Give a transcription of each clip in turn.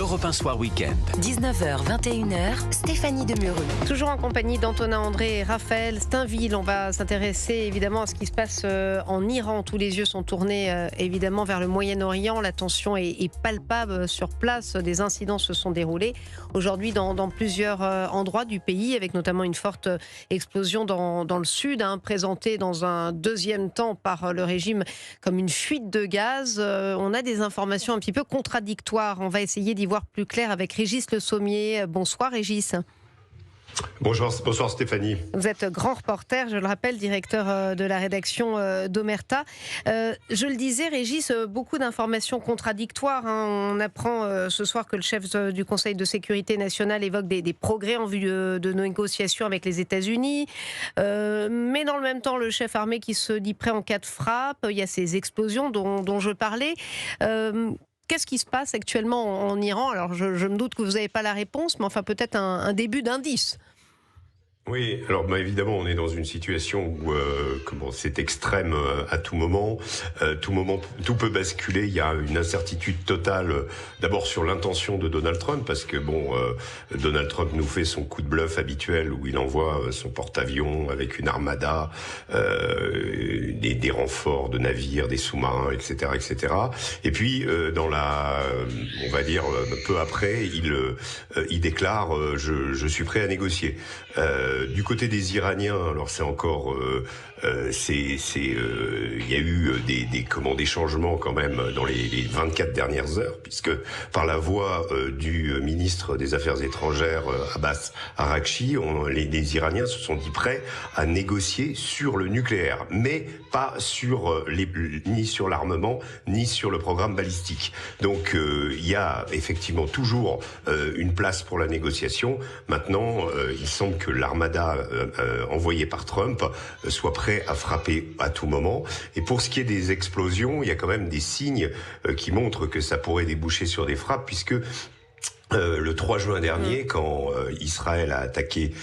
Europe 1 Soir Week-end. 19h, 21h, Stéphanie Demureux. Toujours en compagnie d'Antonin André et Raphaël Steinville. On va s'intéresser évidemment à ce qui se passe en Iran. Tous les yeux sont tournés évidemment vers le Moyen-Orient. La tension est palpable sur place. Des incidents se sont déroulés aujourd'hui dans plusieurs endroits du pays, avec notamment une forte explosion dans le sud, présentée dans un deuxième temps par le régime comme une fuite de gaz. On a des informations un petit peu contradictoires. On va essayer d'y voir plus clair avec Régis Le Sommier. Bonsoir Régis. Bonsoir Stéphanie. Vous êtes grand reporter, je le rappelle, directeur de la rédaction d'Omerta. Je le disais, Régis, beaucoup d'informations contradictoires. On apprend ce soir que le chef du Conseil de sécurité nationale évoque des progrès en vue de négociations avec les États-Unis. Mais dans le même temps, le chef armé qui se dit prêt en cas de frappe. Il y a ces explosions dont je parlais. Qu'est-ce qui se passe actuellement en Iran? Alors, je me doute que vous n'avez pas la réponse, mais enfin, peut-être un début d'indice. Oui, alors évidemment, on est dans une situation où c'est extrême à tout moment. Tout peut basculer. Il y a une incertitude totale, d'abord sur l'intention de Donald Trump, parce que Donald Trump nous fait son coup de bluff habituel où il envoie son porte-avions avec une armada, des renforts de navires, des sous-marins, etc., etc. Et puis on va dire peu après, il déclare je suis prêt à négocier. Du côté des Iraniens, alors c'est encore, il y a eu des changements quand même dans les 24 dernières heures, puisque par la voix du ministre des Affaires étrangères Abbas Araghchi, les Iraniens se sont dit prêts à négocier sur le nucléaire, mais pas ni sur l'armement, ni sur le programme balistique. Donc il y a effectivement toujours une place pour la négociation. Maintenant, il semble que l'armada envoyée par Trump soit prêt à frapper à tout moment. Et pour ce qui est des explosions, il y a quand même des signes qui montrent que ça pourrait déboucher sur des frappes, puisque le 3 juin dernier, quand Israël a attaqué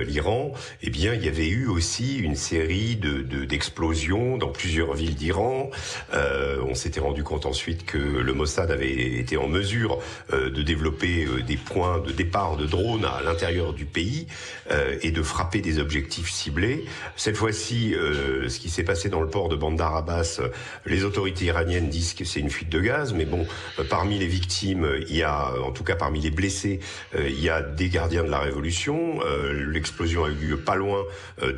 l'Iran, eh bien, il y avait eu aussi une série d'explosions dans plusieurs villes d'Iran. On s'était rendu compte ensuite que le Mossad avait été en mesure de développer des points de départ de drones à l'intérieur du pays et de frapper des objectifs ciblés. Cette fois-ci, ce qui s'est passé dans le port de Bandar Abbas, les autorités iraniennes disent que c'est une fuite de gaz, mais parmi les victimes, il y a, en tout cas parmi les blessés, il y a des gardiens de la Révolution. L'explosion a eu lieu pas loin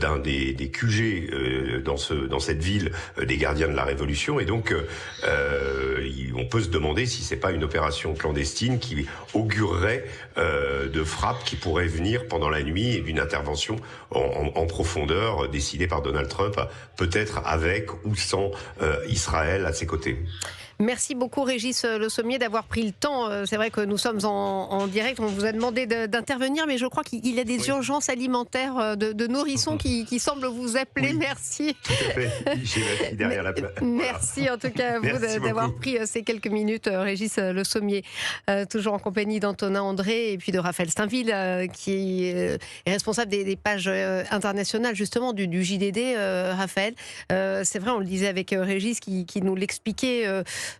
d'un des QG dans cette ville des gardiens de la Révolution, et donc on peut se demander si c'est pas une opération clandestine qui augurerait de frappes qui pourraient venir pendant la nuit et d'une intervention en profondeur décidée par Donald Trump, peut-être avec ou sans Israël à ses côtés. Merci beaucoup Régis Le Sommier d'avoir pris le temps. C'est vrai que nous sommes en direct, on vous a demandé d'intervenir, mais je crois qu'il y a des urgences alimentaires de nourrissons qui semblent vous appeler. Oui, merci. Tout à fait, j'ai ma fille derrière la place. Merci en tout cas à vous d'avoir pris ces quelques minutes, Régis Le Sommier. Toujours en compagnie d'Antonin André et puis de Raphaël Steinville, qui est responsable des pages internationales justement du JDD, Raphaël. C'est vrai, on le disait avec Régis qui nous l'expliquait.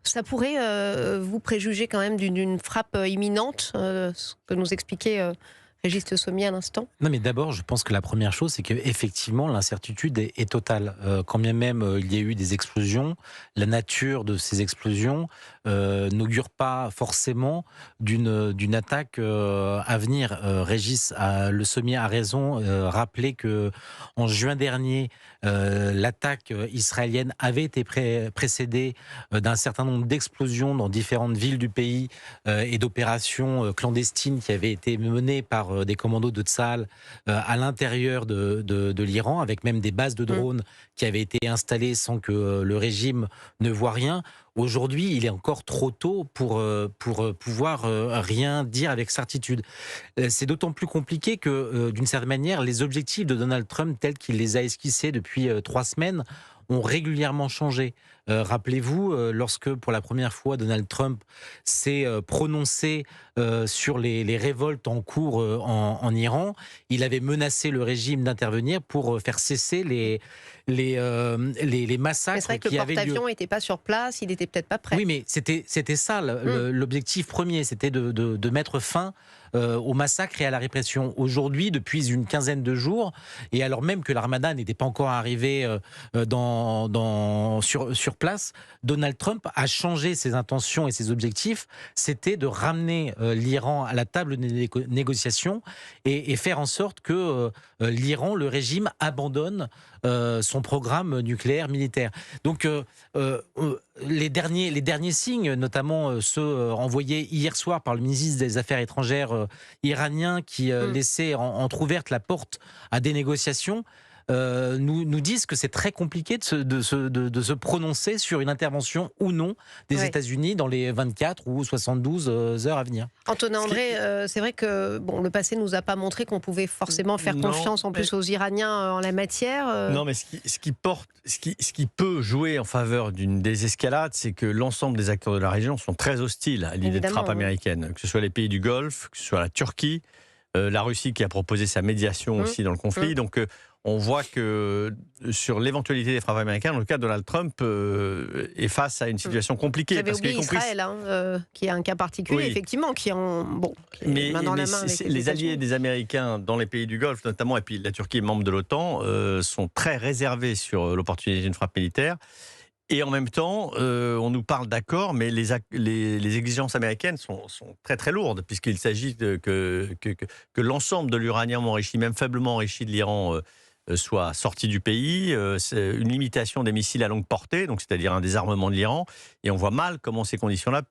Ça pourrait vous préjuger quand même d'une frappe imminente, ce que nous expliquait Régis Le Sommier à l'instant? Non, mais d'abord, je pense que la première chose, c'est qu'effectivement, l'incertitude est totale. Quand bien même il y a eu des explosions, la nature de ces explosions n'augure pas forcément d'une attaque à venir. Régis Le Sommier a raison, rappeler que en juin dernier, l'attaque israélienne avait été précédée d'un certain nombre d'explosions dans différentes villes du pays et d'opérations clandestines qui avaient été menées par des commandos de Tsahal à l'intérieur de l'Iran, avec même des bases de drones qui avaient été installées sans que le régime ne voie rien. Aujourd'hui, il est encore trop tôt pour pouvoir rien dire avec certitude. C'est d'autant plus compliqué que, d'une certaine manière, les objectifs de Donald Trump, tels qu'il les a esquissés depuis 3 semaines, ont régulièrement changé. Rappelez-vous, lorsque pour la première fois Donald Trump s'est prononcé sur les révoltes en cours en Iran, il avait menacé le régime d'intervenir pour faire cesser les massacres c'est vrai que qui le avaient lieu. porte-avions n'était pas sur place, il n'était peut-être pas prêt. Oui, mais c'était ça l'objectif premier, c'était de mettre fin au massacre et à la répression. Aujourd'hui, depuis une quinzaine de jours, et alors même que l'Armada n'était pas encore arrivé sur place, Donald Trump a changé ses intentions et ses objectifs. C'était de ramener l'Iran à la table des négociations et faire en sorte que l'Iran, le régime, abandonne son programme nucléaire militaire. Donc les derniers signes, notamment ceux envoyés hier soir par le ministre des Affaires étrangères iranien qui laissait entrouverte la porte à des négociations, nous disent que c'est très compliqué de se prononcer sur une intervention ou non des États-Unis dans les 24 ou 72 heures à venir. Antonin André, c'est vrai que le passé nous a pas montré qu'on pouvait forcément faire confiance en plus aux Iraniens en la matière. Non, mais ce qui peut jouer en faveur d'une désescalade, c'est que l'ensemble des acteurs de la région sont très hostiles à l'idée de frappe américaine, que ce soit les pays du Golfe, que ce soit la Turquie, la Russie qui a proposé sa médiation aussi dans le conflit. Donc on voit que sur l'éventualité des frappes américaines, dans le cas de Donald Trump est face à une situation compliquée. J'avais oublié Israël, qui est un cas particulier, effectivement, qui est main dans la main avec les alliés des Américains dans les pays du Golfe, notamment, et puis la Turquie est membre de l'OTAN, sont très réservés sur l'opportunité d'une frappe militaire. Et en même temps, on nous parle d'accords, mais les exigences américaines sont très très lourdes, puisqu'il s'agit que l'ensemble de l'uranium enrichi, même faiblement enrichi de l'Iran, soit sorti du pays, c'est une limitation des missiles à longue portée, donc c'est-à-dire un désarmement de l'Iran, et on voit mal comment ces conditions-là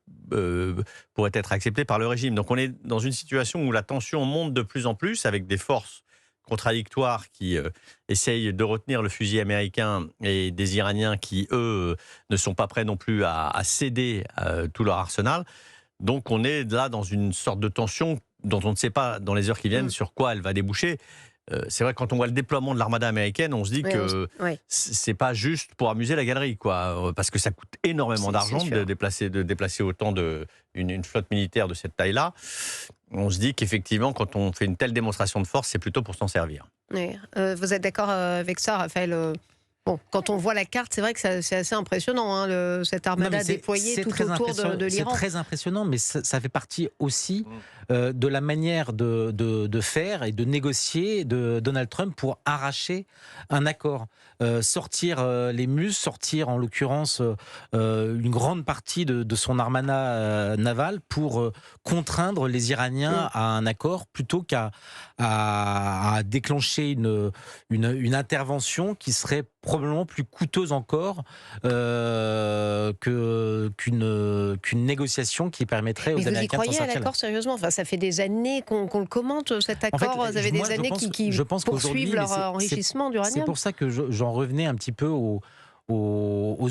pourraient être acceptées par le régime. Donc on est dans une situation où la tension monte de plus en plus, avec des forces contradictoires qui essayent de retenir le fusil américain et des Iraniens qui, eux, ne sont pas prêts non plus à céder tout leur arsenal. Donc on est là dans une sorte de tension dont on ne sait pas dans les heures qui viennent sur quoi elle va déboucher. C'est vrai que quand on voit le déploiement de l'armada américaine, on se dit que c'est pas juste pour amuser la galerie, quoi, parce que ça coûte énormément d'argent de déplacer autant une flotte militaire de cette taille-là. On se dit qu'effectivement, quand on fait une telle démonstration de force, c'est plutôt pour s'en servir. Oui. Vous êtes d'accord avec ça, Raphaël? Quand on voit la carte, c'est vrai que c'est assez impressionnant, cette armada déployée tout autour de l'Iran. C'est très impressionnant, mais ça fait partie aussi de la manière de faire et de négocier de Donald Trump pour arracher un accord. Sortir les muscles, sortir en l'occurrence une grande partie de son armada naval pour contraindre les Iraniens à un accord plutôt qu'à déclencher une intervention qui serait probablement plus coûteuse encore qu'une négociation qui permettrait aux Américains de s'en sortir. Vous y croyez à l'accord, sérieusement? Enfin, ça fait des années qu'on le commente, cet accord. Vous avez des années qui poursuivent leur enrichissement d'uranium. C'est pour ça que j'en revenais un petit peu aux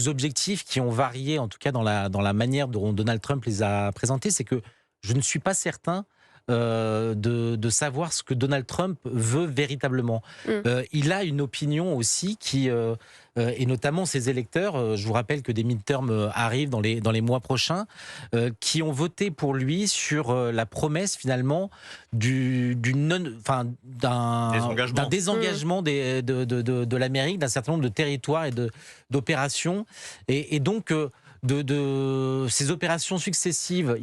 objectifs qui ont varié, en tout cas dans la manière dont Donald Trump les a présentés. C'est que je ne suis pas certain de savoir ce que Donald Trump veut véritablement. Il a une opinion aussi qui, et notamment ses électeurs, je vous rappelle que des midterms arrivent dans les mois prochains, qui ont voté pour lui sur la promesse finalement d'un désengagement de l'Amérique, d'un certain nombre de territoires et d'opérations. Et donc de ces opérations successives,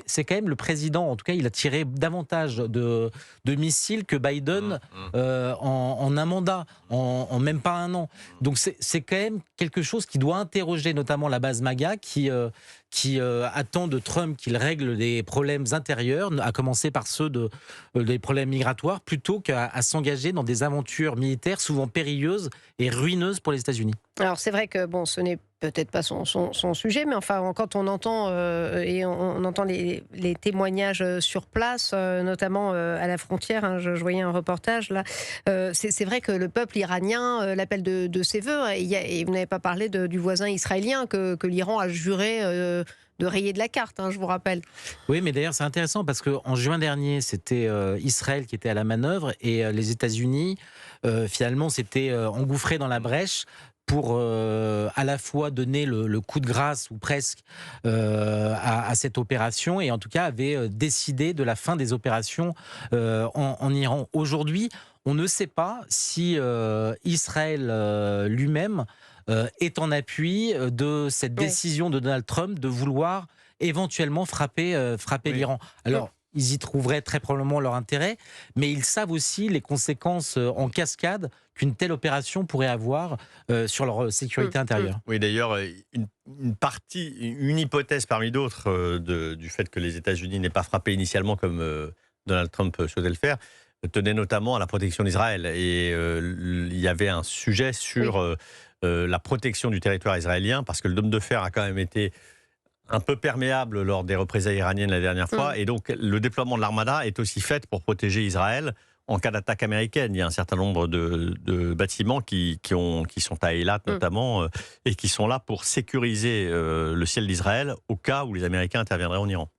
c'est quand même le président, en tout cas, il a tiré davantage de missiles que Biden en un mandat, en même pas un an. Donc c'est quand même quelque chose qui doit interroger notamment la base MAGA qui attend de Trump qu'il règle les problèmes intérieurs, à commencer par ceux des problèmes migratoires, plutôt qu'à s'engager dans des aventures militaires souvent périlleuses et ruineuses pour les États-Unis. Alors c'est vrai que ce n'est peut-être pas son sujet, mais enfin quand on entend et on entend les témoignages sur place, notamment à la frontière, je voyais un reportage là, c'est vrai que le peuple iranien l'appelle de ses voeux, et vous n'avez pas parlé du voisin israélien que l'Iran a juré de rayer de la carte, je vous rappelle. Oui, mais d'ailleurs c'est intéressant parce qu'en juin dernier, c'était Israël qui était à la manœuvre et les États-Unis finalement s'étaient engouffrés dans la brèche pour à la fois donner le coup de grâce ou presque à cette opération et en tout cas avait décidé de la fin des opérations en Iran. Aujourd'hui, on ne sait pas si Israël lui-même est en appui de cette décision de Donald Trump de vouloir éventuellement frapper l'Iran. Alors, ils y trouveraient très probablement leur intérêt, mais ils savent aussi les conséquences en cascade qu'une telle opération pourrait avoir sur leur sécurité intérieure. Oui, d'ailleurs, une hypothèse parmi d'autres du fait que les États-Unis n'aient pas frappé initialement comme Donald Trump souhaitait le faire, tenait notamment à la protection d'Israël. Et il y avait un sujet sur la protection du territoire israélien, parce que le dôme de fer a quand même été un peu perméable lors des représailles iraniennes la dernière fois. Et donc, le déploiement de l'armada est aussi fait pour protéger Israël en cas d'attaque américaine. Il y a un certain nombre de bâtiments qui sont à Eilat notamment, et qui sont là pour sécuriser le ciel d'Israël au cas où les Américains interviendraient en Iran.